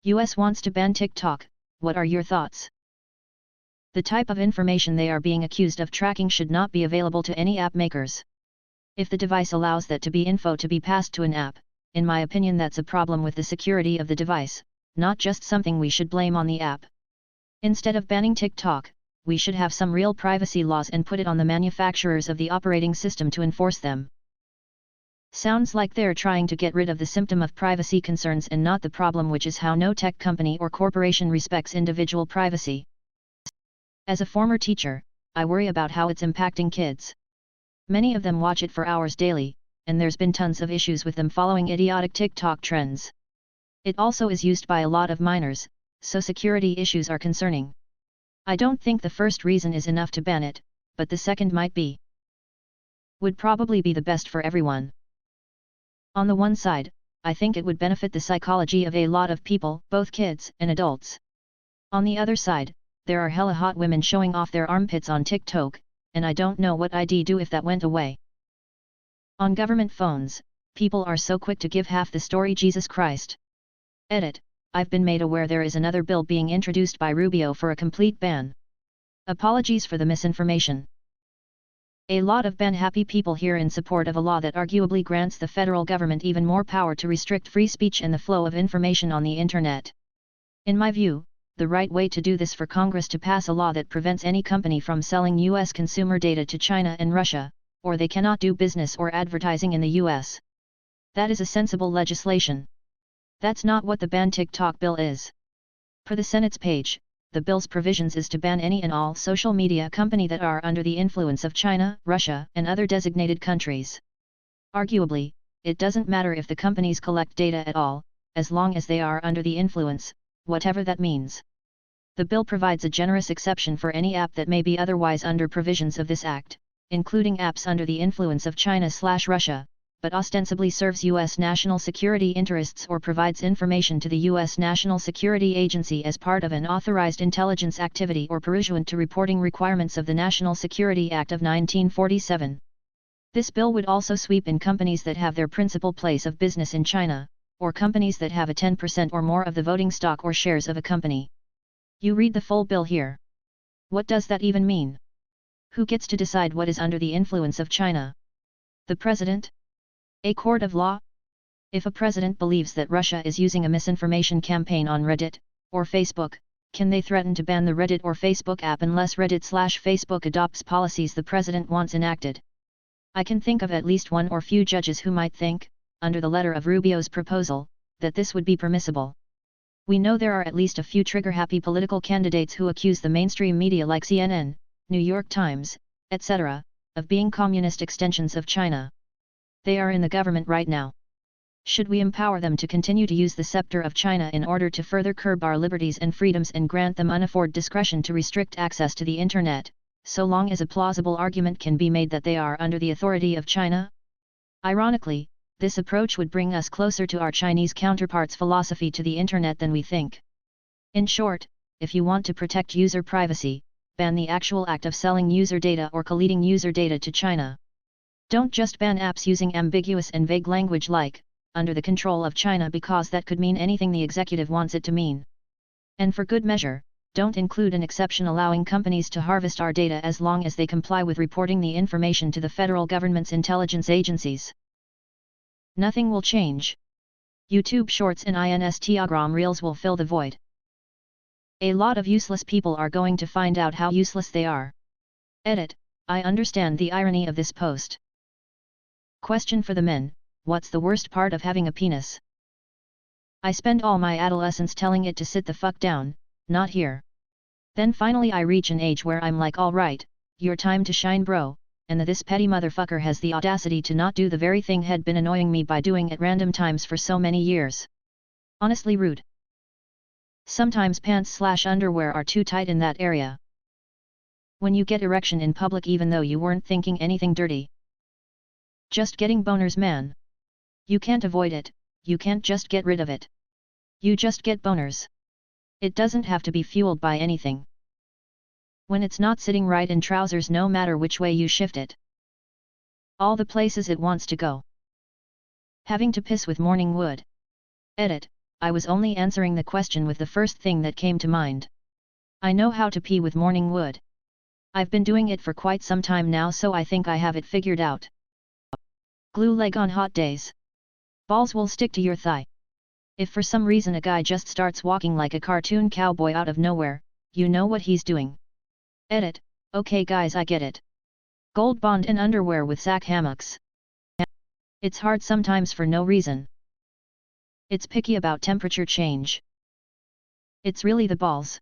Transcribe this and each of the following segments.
US wants to ban TikTok, what are your thoughts? The type of information they are being accused of tracking should not be available to any app makers. If the device allows that to be info to be passed to an app, in my opinion that's a problem with the security of the device, not just something we should blame on the app. Instead of banning TikTok, we should have some real privacy laws and put it on the manufacturers of the operating system to enforce them. Sounds like they're trying to get rid of the symptom of privacy concerns and not the problem, which is how no tech company or corporation respects individual privacy. As a former teacher, I worry about how it's impacting kids. Many of them watch it for hours daily, and there's been tons of issues with them following idiotic TikTok trends. It also is used by a lot of minors, so security issues are concerning. I don't think the first reason is enough to ban it, but the second would probably be the best for everyone. On the one side, I think it would benefit the psychology of a lot of people, both kids and adults. On the other side, there are hella hot women showing off their armpits on TikTok, and I don't know what I'd do if that went away. On government phones, people are so quick to give half the story. Jesus Christ. Edit. I've been made aware there is another bill being introduced by Rubio for a complete ban. Apologies for the misinformation. A lot of ban-happy people here in support of a law that arguably grants the federal government even more power to restrict free speech and the flow of information on the internet. In my view, the right way to do this for Congress to pass a law that prevents any company from selling US consumer data to China and Russia, or they cannot do business or advertising in the US. That is a sensible legislation. That's not what the Ban TikTok bill is. Per the Senate's page, the bill's provisions is to ban any and all social media company that are under the influence of China, Russia, and other designated countries. Arguably, it doesn't matter if the companies collect data at all, as long as they are under the influence, whatever that means. The bill provides a generous exception for any app that may be otherwise under provisions of this act, including apps under the influence of China/Russia, but ostensibly serves U.S. national security interests or provides information to the U.S. National Security Agency as part of an authorized intelligence activity or pursuant to reporting requirements of the National Security Act of 1947. This bill would also sweep in companies that have their principal place of business in China, or companies that have a 10% or more of the voting stock or shares of a company. You read the full bill here. What does that even mean? Who gets to decide what is under the influence of China? The president? A court of law? If a president believes that Russia is using a misinformation campaign on Reddit, or Facebook, can they threaten to ban the Reddit or Facebook app unless Reddit/Facebook adopts policies the president wants enacted? I can think of at least one or few judges who might think, under the letter of Rubio's proposal, that this would be permissible. We know there are at least a few trigger-happy political candidates who accuse the mainstream media like CNN, New York Times, etc., of being communist extensions of China. They are in the government right now. Should we empower them to continue to use the scepter of China in order to further curb our liberties and freedoms and grant them unafforded discretion to restrict access to the internet, so long as a plausible argument can be made that they are under the authority of China? Ironically, this approach would bring us closer to our Chinese counterparts' philosophy to the internet than we think. In short, if you want to protect user privacy, ban the actual act of selling user data or collating user data to China. Don't just ban apps using ambiguous and vague language like, under the control of China, because that could mean anything the executive wants it to mean. And for good measure, don't include an exception allowing companies to harvest our data as long as they comply with reporting the information to the federal government's intelligence agencies. Nothing will change. YouTube Shorts and Instagram Reels will fill the void. A lot of useless people are going to find out how useless they are. Edit. I understand the irony of this post. Question for the men: what's the worst part of having a penis? I spend all my adolescence telling it to sit the fuck down, not here. Then finally I reach an age where I'm like, alright, your time to shine bro, and this petty motherfucker has the audacity to not do the very thing had been annoying me by doing at random times for so many years. Honestly rude. Sometimes pants/underwear are too tight in that area. When you get erection in public even though you weren't thinking anything dirty. Just getting boners, man. You can't avoid it, you can't just get rid of it. You just get boners. It doesn't have to be fueled by anything. When it's not sitting right in trousers no matter which way you shift it. All the places it wants to go. Having to piss with morning wood. Edit. I was only answering the question with the first thing that came to mind. I know how to pee with morning wood. I've been doing it for quite some time now, so I think I have it figured out. Glue leg on hot days. Balls will stick to your thigh. If for some reason a guy just starts walking like a cartoon cowboy out of nowhere, you know what he's doing. Edit. Okay guys, I get it. Gold bond in underwear with sack hammocks. It's hard sometimes for no reason. It's picky about temperature change. It's really the balls.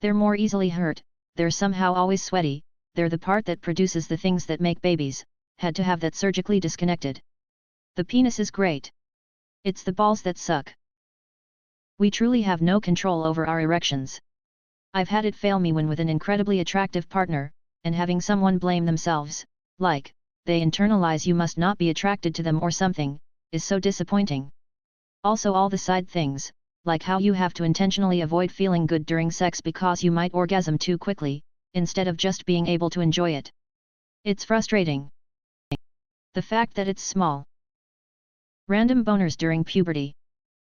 They're more easily hurt, they're somehow always sweaty, they're the part that produces the things that make babies, had to have that surgically disconnected. The penis is great. It's the balls that suck. We truly have no control over our erections. I've had it fail me when with an incredibly attractive partner, and having someone blame themselves, like, they internalize you must not be attracted to them or something, is so disappointing. Also all the side things, like how you have to intentionally avoid feeling good during sex because you might orgasm too quickly, instead of just being able to enjoy it. It's frustrating. The fact that it's small. Random boners during puberty.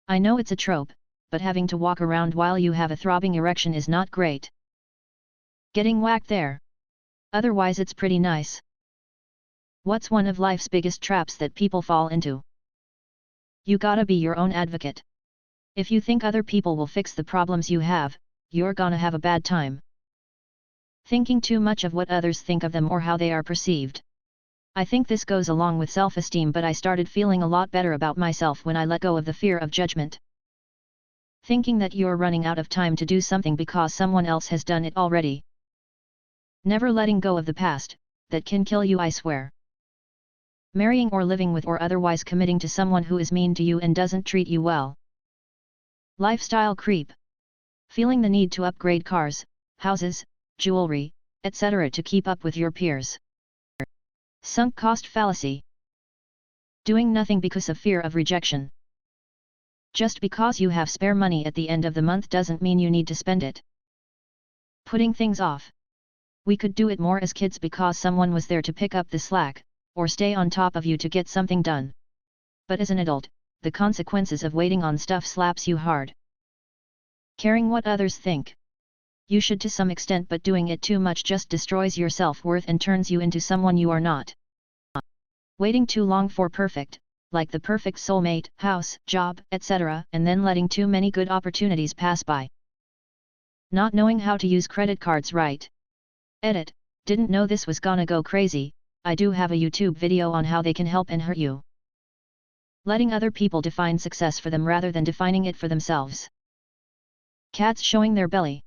I know it's a trope, but having to walk around while you have a throbbing erection is not great. Getting whacked there. Otherwise it's pretty nice. What's one of life's biggest traps that people fall into? You gotta be your own advocate. If you think other people will fix the problems you have, you're gonna have a bad time. Thinking too much of what others think of them or how they are perceived. I think this goes along with self-esteem, but I started feeling a lot better about myself when I let go of the fear of judgment. Thinking that you're running out of time to do something because someone else has done it already. Never letting go of the past, that can kill you, I swear. Marrying or living with or otherwise committing to someone who is mean to you and doesn't treat you well. Lifestyle creep. Feeling the need to upgrade cars, houses, jewelry, etc. to keep up with your peers. Sunk cost fallacy. Doing nothing because of fear of rejection. Just because you have spare money at the end of the month doesn't mean you need to spend it. Putting things off. We could do it more as kids because someone was there to pick up the slack, or stay on top of you to get something done. But as an adult, the consequences of waiting on stuff slaps you hard. Caring what others think. You should to some extent, but doing it too much just destroys your self-worth and turns you into someone you are not. Waiting too long for perfect, like the perfect soulmate, house, job, etc., and then letting too many good opportunities pass by. Not knowing how to use credit cards right. Edit. Didn't know this was gonna go crazy. I do have a YouTube video on how they can help and hurt you. Letting other people define success for them rather than defining it for themselves. Cats showing their belly.